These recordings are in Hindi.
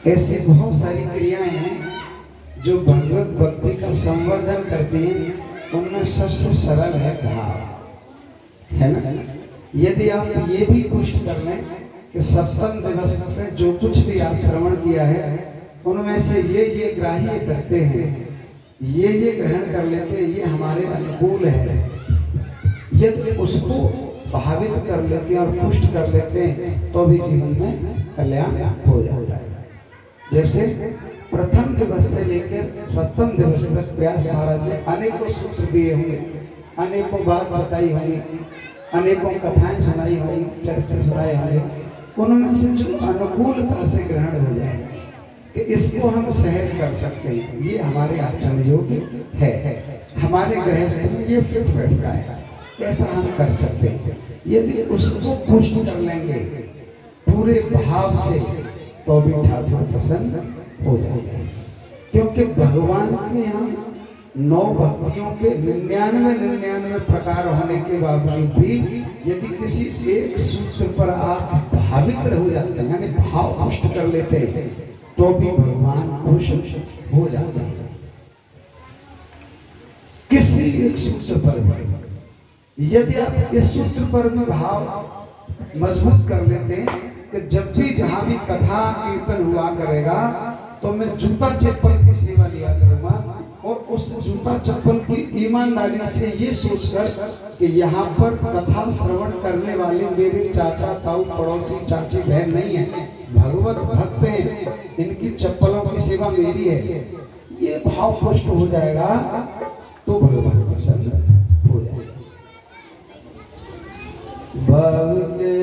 ऐसी बहुत सारी क्रियाएं हैं जो भगवत भक्ति का संवर्धन करती हैं। उनमें सबसे सरल है भाव, है ना। यदि आप ये भी पुष्ट कर लें कि सप्तम दिवस में जो कुछ भी आप श्रवण किया है उनमें से ये ग्राह्य करते हैं, ये ग्रहण कर लेते हैं, ये हमारे अनुकूल है, यदि उसको भावित कर लेते हैं और पुष्ट कर लेते हैं तो भी जीवन में कल्याण हो जाता है। जैसे प्रथम दिवस से लेकर सप्तम दिवस तक व्यास महाराज ने अनेकों सूत्र दिए होंगे, अनेकों बात बताई होंगी, अनेकों कथाएं सुनाई होंगी, चरित्र सुनाए होंगे। उनमें से जो अनुकूलता से ग्रहण हो जाएगा कि इसको हम सहज कर सकते हैं, ये हमारे आचरण योग्य है, हमारे गृहस्थ में ये फिट बैठता है, ऐसा हम कर सकते हैं। यदि उसको पुष्ट कर लेंगे पूरे भाव से तो भी ठाकुर प्रसन्न हो जाएगा। क्योंकि भगवान के यहाँ 9 भक्तियों के 99 प्रकार होने के बावजूद भी यदि किसी एक सूत्र पर आप भावित हो जाते हैं, यानी भाव पुष्ट कर लेते हैं, तो भी भगवान खुश हो जाते हैं। किसी एक सूत्र पर यदि आप इस सूत्र पर भी भाव मजबूत कर लेते हैं कि जब भी जहां भी कथा कीर्तन हुआ करेगा तो मैं जूता चप्पल की सेवा लिया करूंगा, और उस जूता चप्पल की ईमानदारी से ये सोचकर कि यहाँ पर कथा श्रवण करने वाले मेरे चाचा ताऊ पड़ोसी चाची बहन नहीं है, भगवत भक्त हैं, इनकी चप्पलों की सेवा मेरी है, ये भाव पुष्ट हो जाएगा तो भगवान प्रसन्न हो जाएगा। भव के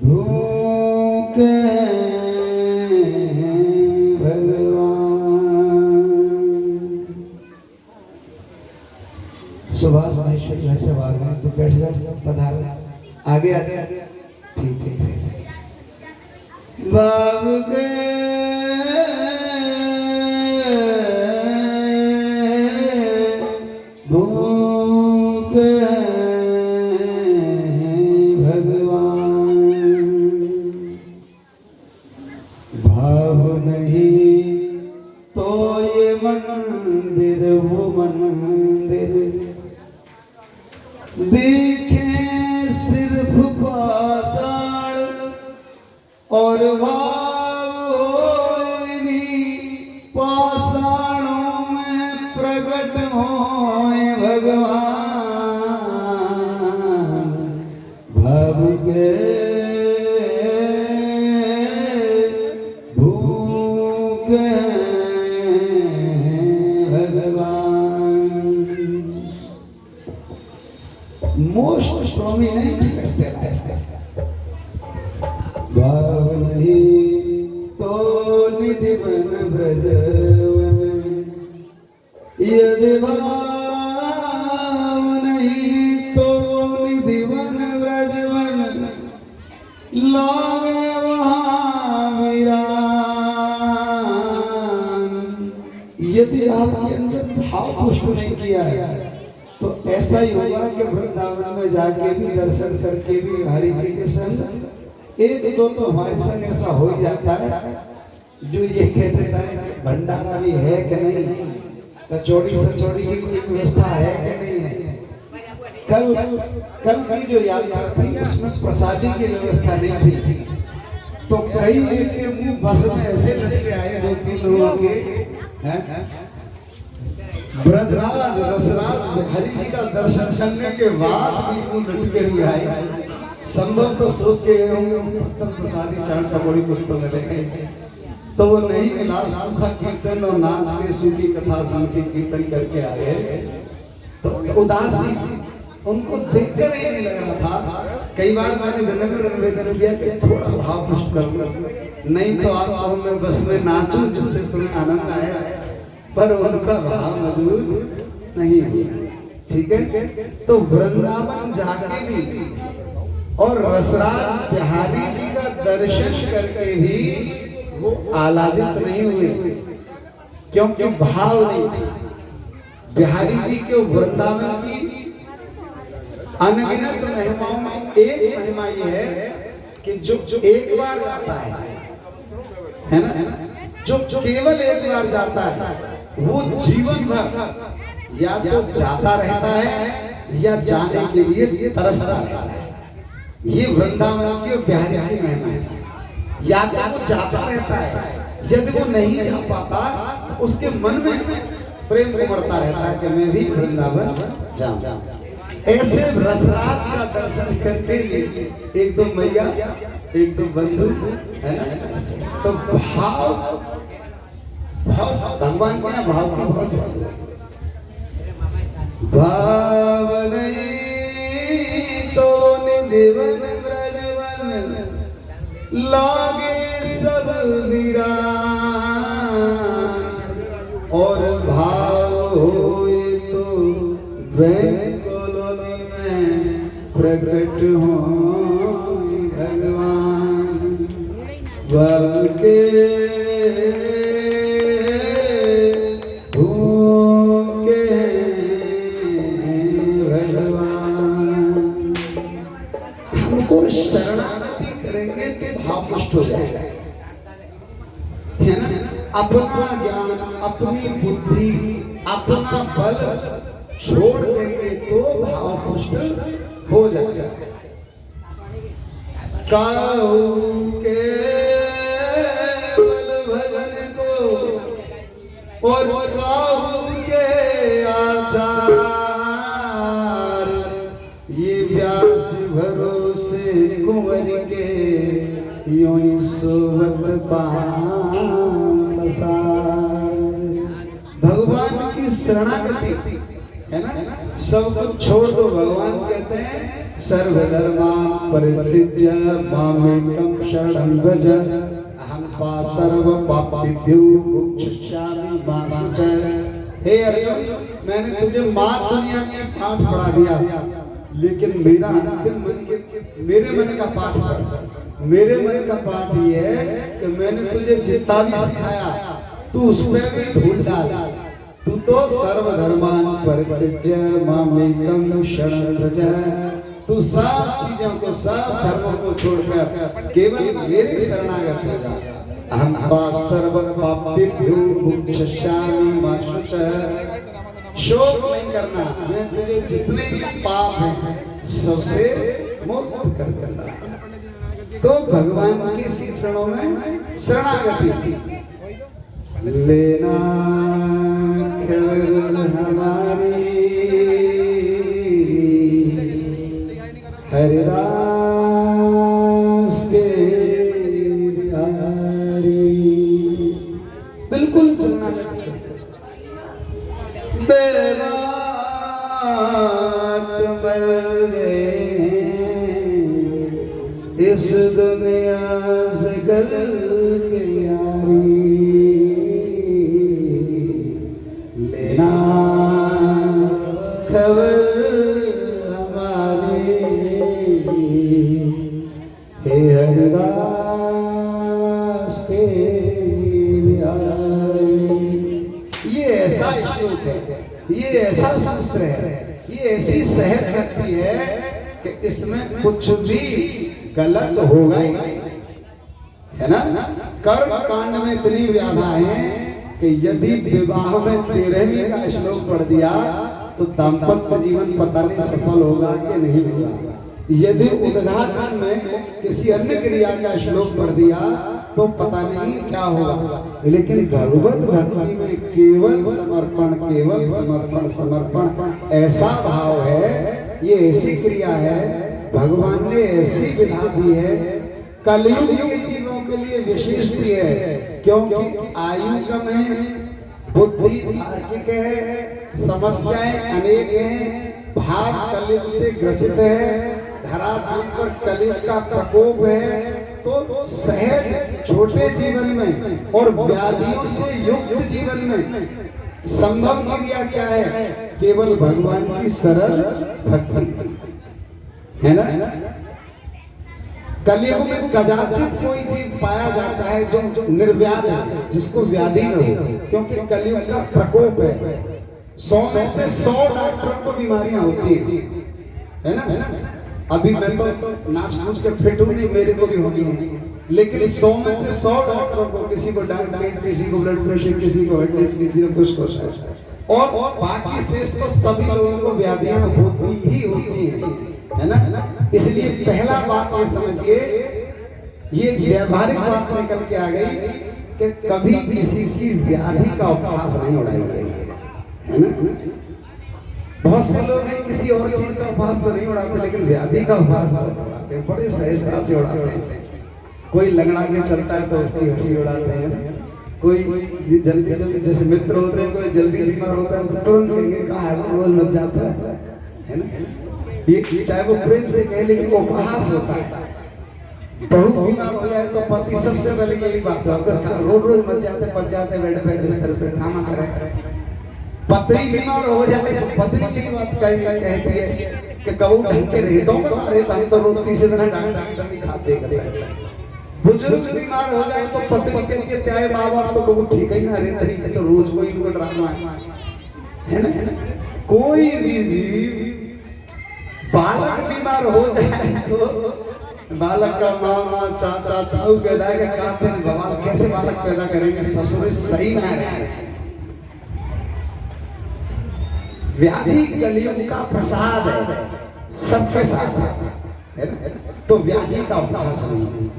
भूखे सुभाष महेश्वरी वैसे बात है तो बैठ जाओ, पधारो आगे आगे, ठीक है। बाबू के भूखे भगवान, भाव नहीं तो ये मंदिर वो मंदिर, देखे सिर्फ पाषाण और भाव इन्हीं पाषाणों में प्रकट होए भगवान, भाव के भूखे मोस्ट प्रोमिनेंट फैक्टर है। भाव नहीं तो निधि बन ब्रजवन, यदि भाव नहीं तो निधि बन ब्रजवन, लागे वहाँ विरान। यदि आपके अंदर भाव पुष्ट नहीं किया है तो ऐसा ही होगा कि वृंदावन में जाके भी दर्शन करके भी हरि जी के संग एक दो तो हमारे संग ऐसा हो ही जाता है जो ये कहते हैं भंडारा भी है कि नहीं, कचौड़ी सचौड़ी की कोई व्यवस्था है कि नहीं है। कल की जो यात्रा थी उसमें प्रसादी की व्यवस्था नहीं थी, तो कई के मुंह बस में ऐसे लटके आए 2-3 लोगों के। ब्रजराज रसराज हरि जी का दर्शन करने के बाद भी लटके हुए आए, संभव तो सोच के प्रसादी चार चपड़ी पुष्प मिलेंगे, तो वो नहीं मिला। सूखा कीर्तन और नाच के सूखी कथा सुन के कीर्तन करके आए, तो उदासी उनको देखकर ही नहीं लग रहा था। कई बार मैंने विनम्र निवेदन किया कि थोड़ा भाव पुष्ट कर लो, नहीं तो आप मैं बस में नाचूं जिससे तुम्हें आनंद आया, पर उनका भाव मौजूद नहीं हुआ। ठीक है, तो वृंदावन जाके भी और रसराज बिहारी जी का दर्शन करके भी वो आह्लादित नहीं हुए, क्योंकि भाव नहीं। बिहारी जी के वृंदावन की अनगिनत महिमाओं में एक महिमा ये है कि जो एक बार जाता है ना, जो केवल एक बार जाता है वो जीवन भर या तो जाता रहता है या जाने के लिए तरसता रहता है। ये वृंदावन की और बिहारी की महिमा है। या तो वो जाता रहता है, यदि वो नहीं जा पाता तो उसके मन में प्रेम उमड़ता रहता है कि मैं भी वृंदावन जाऊं। ऐसे रसराज का दर्शन करके एक दो मैया, एक दो बंधु, है ना, तो भाव भगवान के भाव की भाव नहीं तो निधिवन ब्रजवन लागे सब वीरान, और भाव होए तो बैंक कॉलोनी में प्रकट हो भगवान। भव के शरणागति करेंगे तो भाव नष्ट हो जाएगा, है ना। अपना ज्ञान, अपनी बुद्धि, अपना बल छोड़ देंगे तो भाव नष्ट हो जाएगा। काऊ के बल भजन को और काऊ के आचार, ये व्यास भरोसे कुंवर के यों सोवत पान बसार। भगवान की शरणागति, है ना, सब कुछ छोड़ दो। भगवान कहते हैं सर्वधर्मान् परित्यज्य मामेकं शरणं व्रज अहं सर्व पापेभ्यो मोक्षयिष्यामि मा शुचः। हे अर्जुन, मैंने तुझे मात दुनिया के पाठ पढ़ा दिया, लेकिन मेरा अंतिम मेरे मन का पाठ पढ़। मेरे मन का पाठ ये है कि मैंने तुझे जितना भी सिखाया तू उसमें भी धूल डाल। तू तो सर्वधर्मान् परित्यज्य मामेकं शरणं व्रज, तू सब चीजों को, सब धर्मों को छोड़कर केवल मेरे शरणागत हो जा। अहं सर्व पापेभ्यो मोक्षयिष्यामि मा शुचः। शोक नहीं करना, मैं तुझे जितने भी पाप हैं सबसे मुक्त कर देता। तो भगवान की शरणों में शरणागति लेना केवल हमारी हरिदास के बिहारी। बिल्कुल शरणागति बेबात मर गए इस दुनिया से गल के यारी। लेना खबर हमारी हे हरिदास के बिहारी। ये ऐसा श्लोक है, ये ऐसा सूत्र है, ये ऐसी सहज भक्ति है कि इसमें कुछ भी गलत होगा ही नहीं, है ना। कर्म कांड में इतनी व्याधा है कि यदि विवाह में 13वीं का श्लोक पढ़ दिया तो दाम्पत्य जीवन पता नहीं सफल होगा कि नहीं होगा। यदि उद्घाटन में किसी अन्य क्रिया का श्लोक पढ़ दिया तो पता नहीं क्या होगा। लेकिन भगवत भक्ति में केवल समर्पण, केवल समर्पण, समर्पण ऐसा भाव है, ये ऐसी क्रिया है, भगवान ने ऐसी विधा दी है। कलयुग के जीवों के लिए विशेष दी है, क्योंकि आयु कम है, बुद्धि तार्किक है, समस्याएं अनेक हैं, भाव कलयुग से ग्रसित है, धराधाम पर कलयुग का प्रकोप है। तो सहज छोटे जीवन में और व्याधियों से युक्त जीवन में संभव क्रिया क्या है? केवल भगवान की सरल भक्ति, है ना। कलयुग में कदाचित कोई चीज पाया जाता है जो निर्व्याध है, जिसको व्याधि न हो, क्योंकि कलयुग का प्रकोप है। 100 में से 100 डॉक्टरों को बीमारियां होती है ना। अभी मैं तो नाच कूद के फिट हूँ नहीं, मेरे को भी होनी है, लेकिन 100 में से 100 डॉक्टरों को, किसी को डायबिटीज, किसी को ब्लड प्रेशर, किसी को हार्ट डिसीज, किसी को कुछ को, और बाकी शेष तो सभी लोगों को व्याधियां होती ही होती है ना। इसलिए पहला बात ये समझिए, ये व्यवहारिक बात निकल के आ गई कि कभी किसी की व्याधि का उपहास नहीं उड़ाया जाएगा, है ना। बहुत से लोग हैं किसी और चीज का उपहास तो नहीं उड़ाते, लेकिन व्याधि का उपहास उड़ाते हैं, बड़े सहजता से उड़ाते हैं। कोई लंगड़ा के चलता है तो उसकी हंसी उड़ाते हैं, कोई जल्दी जल्दी, जैसे मित्र होते हैं, कोई जल्दी बीमार होता है तो तुरंत कहेंगे कहा है, रोज मत जाता है ना। ये चाहे वो प्रेम से कहे, लेकिन वो उपहास होता है। बहू बीमार हो जाए तो पति सबसे पहले यही बात है, अगर रोज रोज मत जाते बेड पे बिस्तर पे ड्रामा करे। पत्नी बीमार हो जाए तो पत्नी यही बात कहती है कि कबू ढंग के रहे तो बता रहे, हम तो रोज तीसरे दिन डॉक्टर भी खाते हैं। बुजुर्ग बीमार हो जाए तो पत्नी के लिए त्याए माँ बाप तो कबू ठीक ही ना रहते हैं, तो रोज कोई इनको ड्रामा है ना। कोई भी जीव, बालक बीमार हो जाए तो बालक का मामा चाचा ताऊ कहता है कहते हैं भगवान कैसे बालक पैदा करेंगे, ससुर सही ना है। व्याधि कलयुग का प्रसाद है, सबके साथ है ना। तो व्याधि का उपहास नहीं,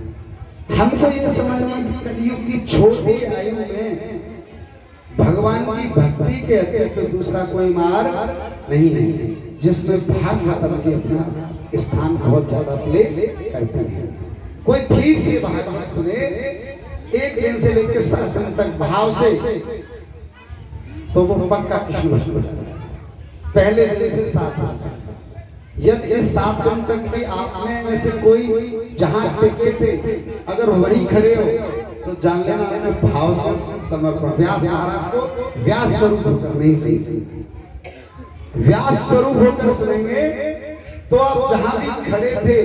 हमको ये समझना है कलयुग की छोटी आयु में भगवान की भक्ति के अतिरिक्त तो दूसरा कोई मार्ग नहीं है, जिसमें भागवत जी अपना स्थान बहुत ज्यादा प्ले करते हैं। कोई ठीक से भागवत सुने, एक दिन से लेकर 7 दिन तक भाव से, तो वो पक्का कृष्ण भक्त हो जाता है। पहले दिन से 7 दिन तक, यदि इस 7 दिन तक भी आपने में से कोई जहां टिके थे अगर वहीं खड़े हो तो जान लेना भाव से समर्पण। व्यास महाराज को व्यास स्वरूप होकर नहीं सुनिए, व्यास स्वरूप होकर सुनेंगे तो आप जहां भी खड़े थे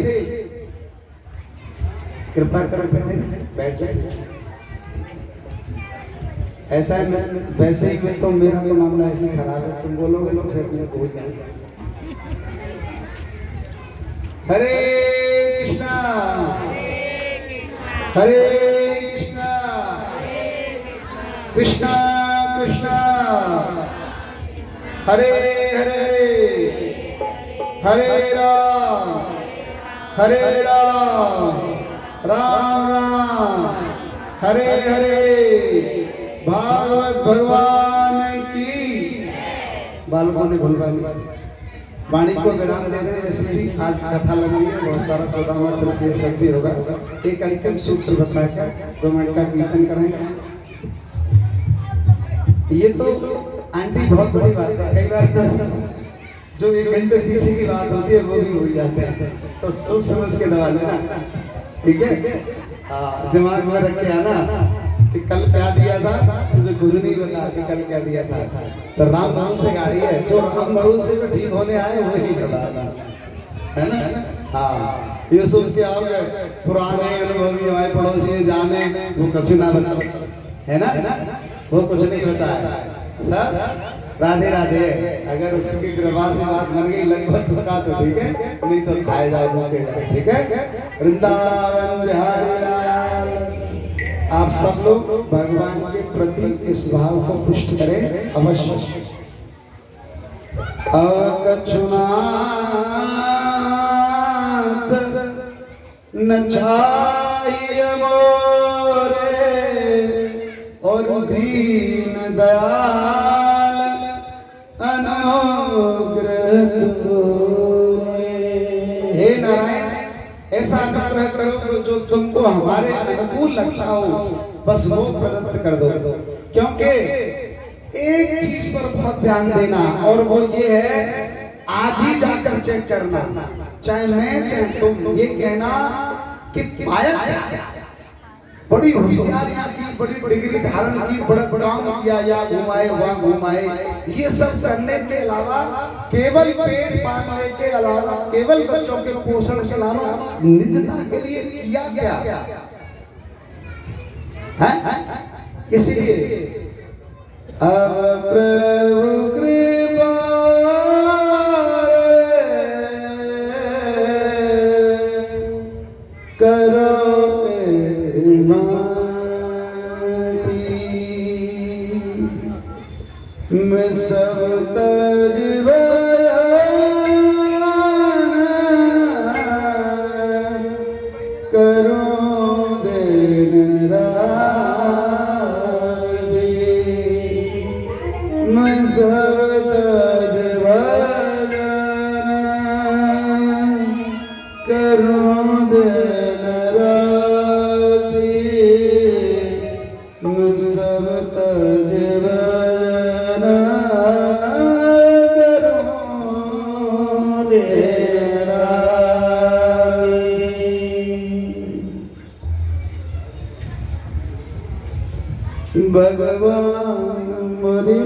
कृपा कर बैठ जाइए। ऐसा है, वैसे ही मैं तो मेरा तो मामला ऐसे खराब है, तुम बोलोगे तो फिर मैं भूल जाऊंगा। हरे कृष्णा हरे कृष्णा कृष्णा कृष्णा हरे हरे हरे राम राम राम हरे हरे। भागवत भगवान की। बालकों ने भूलवा वाणी को विराम दे रहे हैं। वैसे भी आज कथा लग रही है, बहुत सारा सौदा चलती है, सब्जी होगा। एक अंतिम सूत्र बताकर 2 मिनट का कीर्तन करेंगे। ये तो आंटी बहुत बड़ी बात है, कई बार तो जो 1 घंटे पीछे की बात होती है वो भी हो जाते हैं, तो सोच समझ के दबा लेना, ठीक है। दिमाग में रख के आना कि कल क्या दिया था, मुझे खुद नहीं बता कि कल क्या दिया था। तो राम वरुण से गाड़ी है, जो राम वरुण से भी ठीक होने आए वो ही बताना, है ना। हाँ, ये सोच के आओ पुराने अनुभवी हमारे पड़ोसी जाने वो कुछ ना बचा, है ना, वो कुछ नहीं बचा है सर। राधे राधे। अगर उसकी कृपा से बात बन गई लगभग का तो ठीक है, नहीं तो खाए जाओ भूखे, ठीक है। वृंदावन बिहारी लाल। आप सब लोग भगवान के प्रति इस भाव को पुष्ट करें अवश्य। अकछुनाथ न चाहिए मोरे और दीन दयाल अनुग्रह तोरे। हे नारायण, ऐसा अनुग्रह करो जो तुमको हमारे अनुकूल लगता हो, बस वो प्रदत्त कर दो। क्योंकि एक चीज पर बहुत ध्यान देना, और वो ये है आज ही जाकर चेक करना, चाहे मैं चाहे तुम, ये कहना कि पाया क्या, बड़ी होशियारियां की, बड़ी डिग्री धारण की, बड़ा काम किया, या घुमाए वहां घुमाए, ये सब करने के अलावा, केवल पेट पालने के अलावा, केवल बच्चों के पोषण के अलावा निजता के लिए किया क्या है। इसलिए अब प्रभु कृपा करो मैं सब तज करो दिन रागी मैं सब तज करो दिन रागी मैं सब तज भगवान मरी